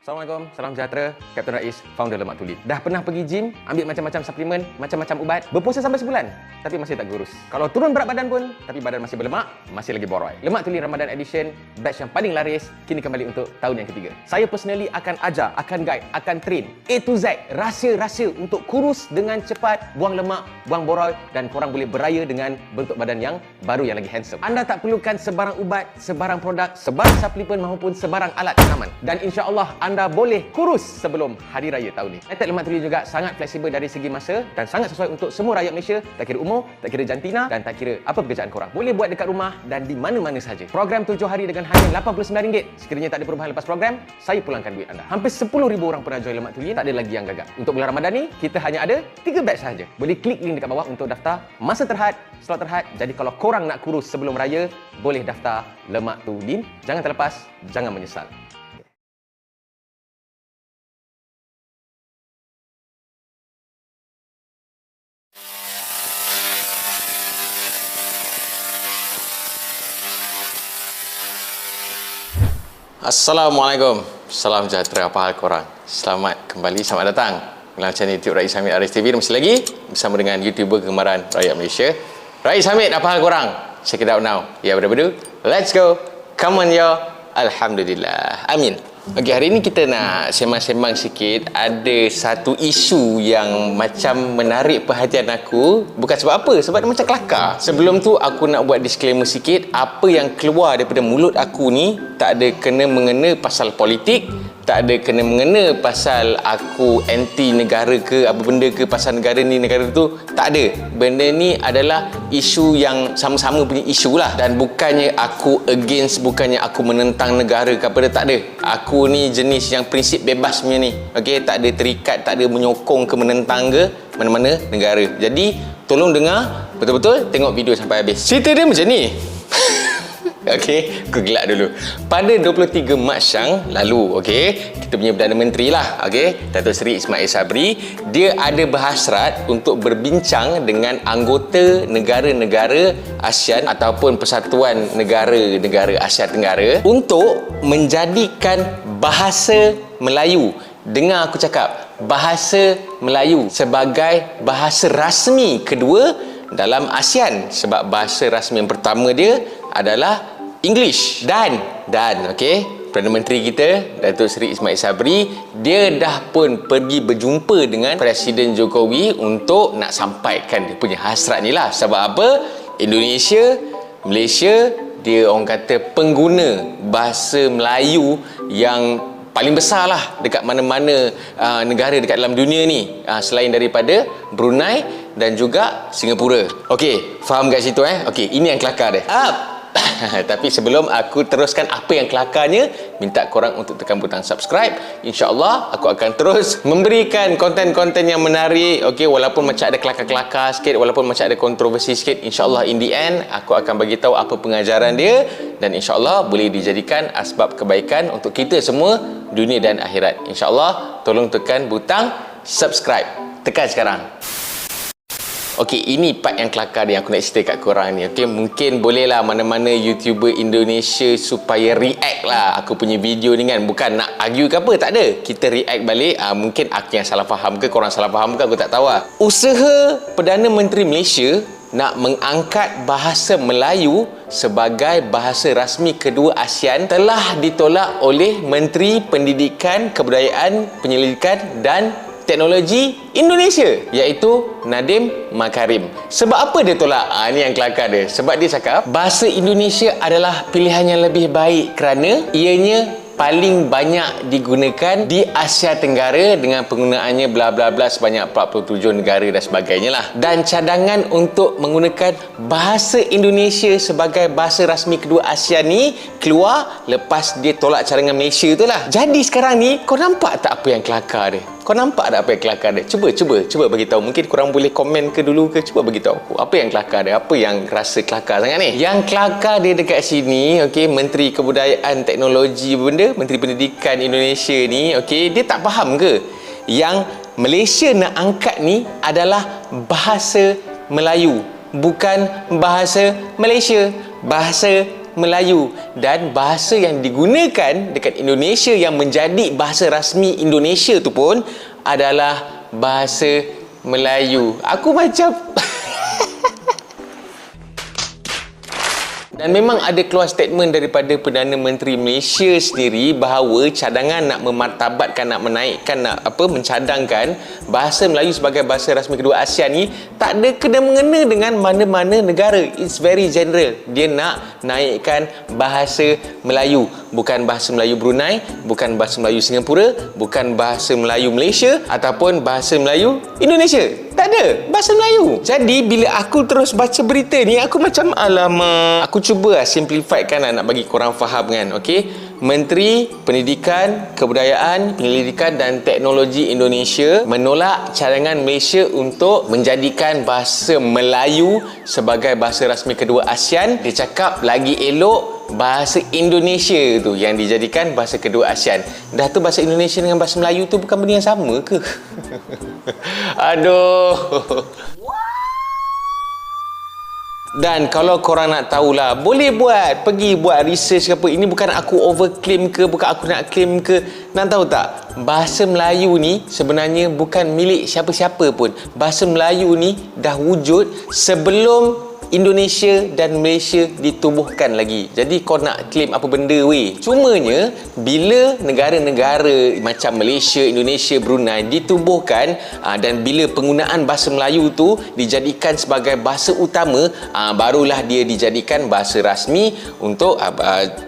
Assalamualaikum, salam sejahtera. Kapten Rais, founder Lemak Tuli. Dah pernah pergi gym, ambil macam-macam suplemen, macam-macam ubat, berpuasa sampai sebulan, tapi masih tak kurus. Kalau turun berat badan pun, tapi badan masih berlemak, masih lagi boroi. Lemak Tuli Ramadan Edition, batch yang paling laris, kini kembali untuk tahun yang ketiga. Saya personally akan ajar, akan guide, akan train A to Z, rahsia-rahsia untuk kurus dengan cepat, buang lemak, buang boroi, dan korang boleh beraya dengan bentuk badan yang baru yang lagi handsome. Anda tak perlukan sebarang ubat, sebarang produk, sebarang suplemen maupun sebarang alat tanaman. Dan insya-Allah anda boleh kurus sebelum hari raya tahun ni. Method Lemak Tuli juga sangat fleksibel dari segi masa dan sangat sesuai untuk semua rakyat Malaysia, tak kira umur, tak kira jantina dan tak kira apa pekerjaan korang. Boleh buat dekat rumah dan di mana-mana saja. Program 7 hari dengan hanya RM89. Sekiranya tak ada perubahan lepas program, saya pulangkan duit anda. Hampir 10,000 orang pernah join Lemak Tuli, tak ada lagi yang gagal. Untuk bulan Ramadan ni, kita hanya ada 3 batch sahaja. Boleh klik link dekat bawah untuk daftar masa terhad, slot terhad. Jadi kalau korang nak kurus sebelum raya, boleh daftar Lemak Tuli. Jangan terlepas, jangan menyesal. Assalamualaikum. Salam sejahtera, apa hal korang? Selamat kembali, selamat datang dalam channel YouTube Rais Hamid Aris TV. Dan masih lagi bersama dengan YouTuber kegemaran rakyat Malaysia, Rais Hamid. Apa hal korang? Check it out now. Ya, betul-betul. Let's go. Come on yo. Alhamdulillah. Amin. Okey, hari ini kita nak sembang-sembang sikit. Ada satu isu yang macam menarik perhatian aku. Bukan sebab apa, sebab dia macam kelakar. Sebelum tu aku nak buat disclaimer sikit. Apa yang keluar daripada mulut aku ni tak ada kena-mengena pasal politik, tak ada kena-mengena pasal aku anti negara ke apa benda ke, pasal negara ni negara tu, tak ada. Benda ni adalah isu yang sama-sama punya isu lah. Dan bukannya aku against, bukannya aku menentang negara ke apa dia, tak ada. Aku ni jenis yang prinsip bebas punya ni. Okey, tak ada terikat, tak ada menyokong ke menentang ke mana-mana negara. Jadi tolong dengar betul-betul, tengok video sampai habis. Cerita dia macam ni. Okey, aku gelak dulu. Pada 23 Mac yang lalu, okey, kita punya Perdana Menteri lah, okey, Datuk Seri Ismail Sabri, dia ada berhasrat untuk berbincang dengan anggota negara-negara ASEAN ataupun Persatuan Negara-Negara Asia Tenggara untuk menjadikan bahasa Melayu, dengar aku cakap, bahasa Melayu sebagai bahasa rasmi kedua dalam ASEAN. Sebab bahasa rasmi yang pertama dia adalah English. Dan okey, Perdana Menteri kita Datuk Seri Ismail Sabri, dia dah pun pergi berjumpa dengan Presiden Jokowi untuk nak sampaikan dia punya hasrat ni lah. Sebab apa? Indonesia, Malaysia, dia orang kata pengguna bahasa Melayu yang paling besar lah dekat mana-mana negara dekat dalam dunia ni, selain daripada Brunei dan juga Singapura. Okey, faham kat situ Okey, ini yang kelakar dia. Tapi sebelum aku teruskan apa yang kelakarnya, minta korang untuk tekan butang subscribe. InsyaAllah aku akan terus memberikan konten-konten yang menarik. Okey, walaupun macam ada kelakar-kelakar sikit, walaupun macam ada kontroversi sikit, InsyaAllah in the end aku akan bagi tahu apa pengajaran dia, dan InsyaAllah boleh dijadikan asbab kebaikan untuk kita semua, dunia dan akhirat. InsyaAllah tolong tekan butang subscribe. Tekan sekarang. Okey, ini part yang kelakar yang aku nak cerita kat korang ni. Okey, mungkin bolehlah mana-mana YouTuber Indonesia supaya react lah aku punya video ni kan. Bukan nak argue ke apa, tak ada. Kita react balik. Mungkin aku yang salah faham ke, korang salah faham ke, aku tak tahu lah. Usaha Perdana Menteri Malaysia nak mengangkat bahasa Melayu sebagai bahasa rasmi kedua ASEAN telah ditolak oleh Menteri Pendidikan, Kebudayaan, Penyelidikan dan Teknologi Indonesia, iaitu Nadiem Makarim. Sebab apa dia tolak? Ini yang kelakar dia. Sebab dia cakap bahasa Indonesia adalah pilihan yang lebih baik kerana ianya paling banyak digunakan di Asia Tenggara dengan penggunaannya bla bla bla sebanyak 47 negara dan sebagainya lah. Dan cadangan untuk menggunakan bahasa Indonesia sebagai bahasa rasmi kedua ASEAN ni keluar lepas dia tolak cadangan Malaysia tu lah. Jadi sekarang ni kau nampak tak apa yang kelakar dia? Kau nampak tak apa yang kelakar dia? Cuba bagi tahu. Mungkin korang boleh komen ke dulu ke, cuba bagi tahu aku. Apa yang kelakar dia? Apa yang rasa kelakar sangat ni? Yang kelakar dia dekat sini, okey, Menteri Kebudayaan Teknologi benda, Menteri Pendidikan Indonesia ni, okey, dia tak faham ke yang Malaysia nak angkat ni adalah bahasa Melayu, bukan bahasa Malaysia, bahasa Melayu, dan bahasa yang digunakan dekat Indonesia yang menjadi bahasa rasmi Indonesia tu pun adalah bahasa Melayu. Aku macam Dan memang ada keluar statement daripada Perdana Menteri Malaysia sendiri bahawa cadangan nak memartabatkan, nak menaikkan, mencadangkan bahasa Melayu sebagai bahasa rasmi kedua ASEAN ni tak ada kena-mengena dengan mana-mana negara. It's very general. Dia nak naikkan bahasa Melayu. Bukan bahasa Melayu Brunei, bukan bahasa Melayu Singapura, bukan bahasa Melayu Malaysia ataupun bahasa Melayu Indonesia. Tak ada bahasa Melayu. Jadi bila aku terus baca berita ni, aku macam alamak. Aku cuba simplify kan nak bagi korang faham kan. Okey. Menteri Pendidikan, Kebudayaan, Penyelidikan dan Teknologi Indonesia menolak cadangan Malaysia untuk menjadikan bahasa Melayu sebagai bahasa rasmi kedua ASEAN. Dia cakap lagi elok bahasa Indonesia tu yang dijadikan bahasa kedua ASEAN. Dah tu bahasa Indonesia dengan bahasa Melayu tu bukan benda yang sama ke? Aduh. Dan kalau korang nak tahulah, boleh pergi buat research ke apa. Ini bukan aku overclaim ke, bukan aku nak claim ke. Nak tahu tak? Bahasa Melayu ni sebenarnya bukan milik siapa-siapa pun. Bahasa Melayu ni dah wujud sebelum Indonesia dan Malaysia ditubuhkan lagi. Jadi kau nak claim apa benda weh? Cumanya bila negara-negara macam Malaysia, Indonesia, Brunei ditubuhkan dan bila penggunaan bahasa Melayu tu dijadikan sebagai bahasa utama, barulah dia dijadikan bahasa rasmi untuk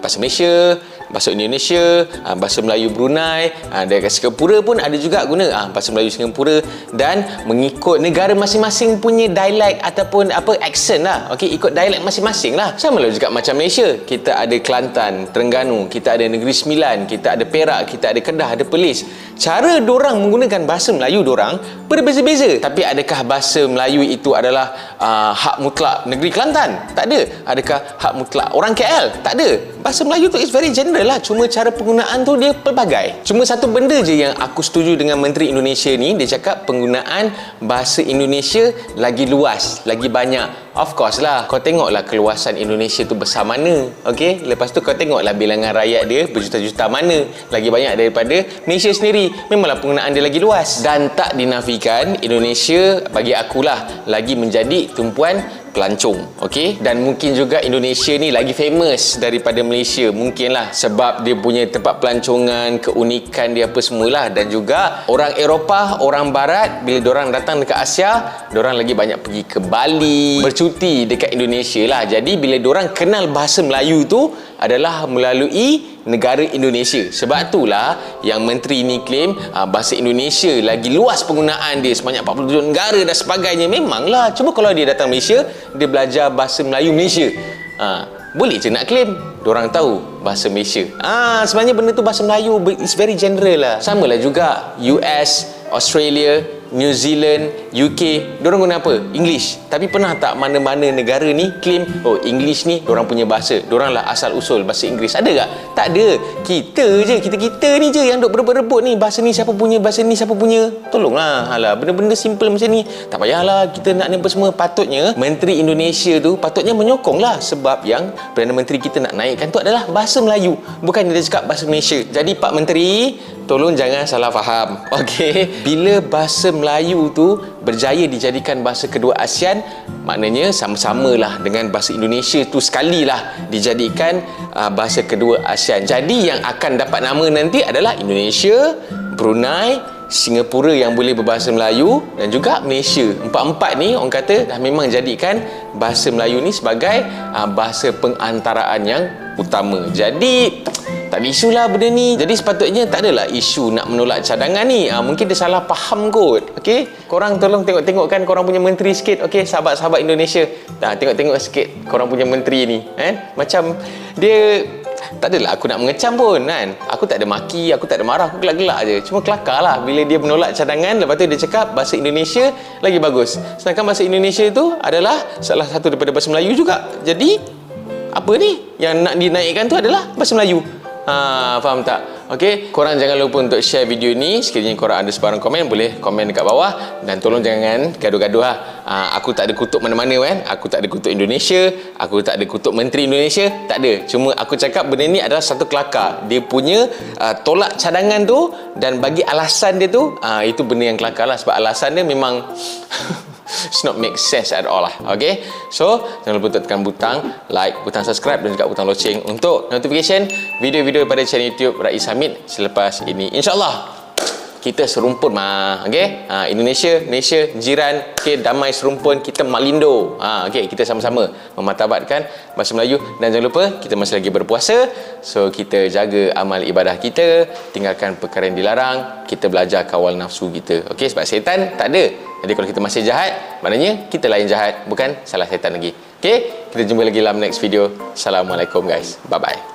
bahasa Malaysia, bahasa Indonesia, bahasa Melayu Brunei, dekat Singapura pun ada juga guna bahasa Melayu Singapura, dan mengikut negara masing-masing punya dialek ataupun accent lah. Okey, ikut dialek masing-masing lah. Sama lah juga macam Malaysia. Kita ada Kelantan, Terengganu, kita ada Negeri Sembilan, kita ada Perak, kita ada Kedah, ada Perlis. Cara dorang menggunakan bahasa Melayu dorang berbeza-beza. Tapi adakah bahasa Melayu itu adalah hak mutlak negeri Kelantan? Tak ada. Adakah hak mutlak orang KL? Tak ada. Bahasa Melayu tu is very general lah. Cuma cara penggunaan tu dia pelbagai. Cuma satu benda je yang aku setuju dengan Menteri Indonesia ni. Dia cakap penggunaan bahasa Indonesia lagi luas, lagi banyak. Of course lah, kau tengoklah keluasan Indonesia tu besar mana. Okey, lepas tu kau tengoklah bilangan rakyat dia berjuta-juta mana. Lagi banyak daripada Malaysia sendiri. Memanglah penggunaan dia lagi luas. Dan tak dinafikan, Indonesia bagi akulah lagi menjadi tumpuan pelancong. Okey, dan mungkin juga Indonesia ni lagi famous daripada Malaysia. Mungkinlah sebab dia punya tempat pelancongan, keunikan dia apa semualah. Dan juga orang Eropah, orang Barat, bila diorang datang dekat Asia, diorang lagi banyak pergi ke Bali, bercuti dekat Indonesia lah. Jadi bila diorang kenal bahasa Melayu tu adalah melalui negara Indonesia. Sebab itulah yang menteri ni claim bahasa Indonesia lagi luas penggunaan dia sebanyak 47 negara dan sebagainya. Memanglah. Cuma kalau dia datang Malaysia, dia belajar bahasa Melayu Malaysia, boleh je nak claim diorang tahu bahasa Malaysia. Sebenarnya benda tu bahasa Melayu, it's very general lah. Sama lah juga US, Australia, New Zealand, UK, diorang guna apa? English. Tapi pernah tak mana-mana negara ni claim, oh English ni diorang punya bahasa, diorang lah asal usul bahasa Inggeris? Ada tak? Tak ada. Kita je, kita ni je yang duk berebut-rebut ni, bahasa ni siapa punya, bahasa ni siapa punya. Tolonglah, alah, benda-benda simple macam ni tak payahlah kita nak ni apa semua. Patutnya Menteri Indonesia tu patutnya menyokong lah, sebab yang Perdana Menteri kita nak naikkan tu adalah bahasa Melayu, bukan dia cakap bahasa Malaysia. Jadi Pak Menteri, tolong jangan salah faham. Okey, bila bahasa Melayu tu berjaya dijadikan bahasa kedua ASEAN, maknanya sama-samalah dengan bahasa Indonesia tu sekali lah dijadikan bahasa kedua ASEAN. Jadi yang akan dapat nama nanti adalah Indonesia, Brunei, Singapura yang boleh berbahasa Melayu, dan juga Malaysia. Empat-empat ni orang kata dah memang jadikan bahasa Melayu ni sebagai bahasa pengantaraan yang utama. Jadi tak ada isu lah benda ni. Jadi sepatutnya tak adalah isu nak menolak cadangan ni. Mungkin dia salah faham kot. Okey, korang tolong tengok-tengokkan korang punya menteri sikit. Okey, sahabat-sahabat Indonesia, tengok-tengok sikit korang punya menteri ni, macam dia tak adalah aku nak mengecam pun kan. Aku tak ada maki, aku tak ada marah, aku gelak-gelak je. Cuma kelakar lah bila dia menolak cadangan, lepas tu dia cakap bahasa Indonesia lagi bagus. Sedangkan bahasa Indonesia tu adalah salah satu daripada bahasa Melayu juga. Jadi apa ni yang nak dinaikkan tu adalah bahasa Melayu. Faham tak? Okey, korang jangan lupa untuk share video ni. Sekiranya korang ada sebarang komen, boleh komen dekat bawah. Dan tolong jangan gaduh-gaduh lah. Aku tak ada kutuk mana-mana kan. Aku tak ada kutuk Indonesia. Aku tak ada kutuk Menteri Indonesia. Tak ada. Cuma aku cakap benda ni adalah satu kelakar. Dia punya tolak cadangan tu dan bagi alasan dia tu, itu benda yang kelakar lah. Sebab alasan dia memang it's not make sense at all lah. Okay, so jangan lupa untuk tekan butang like, butang subscribe dan juga butang loceng untuk notification video-video pada channel YouTube Rais Hamid selepas ini. InsyaAllah kita serumpun mah. Okay, Indonesia, Malaysia, jiran. Okay, damai serumpun, kita malindo. Okay, kita sama-sama memartabatkan bahasa Melayu. Dan jangan lupa kita masih lagi berpuasa, so kita jaga amal ibadah kita, tinggalkan perkara yang dilarang, kita belajar kawal nafsu kita. Okay, sebab setan tak ada. Jadi kalau kita masih jahat, maknanya kita lain jahat, bukan salah setan lagi. Okay, kita jumpa lagi dalam next video. Assalamualaikum guys, bye bye.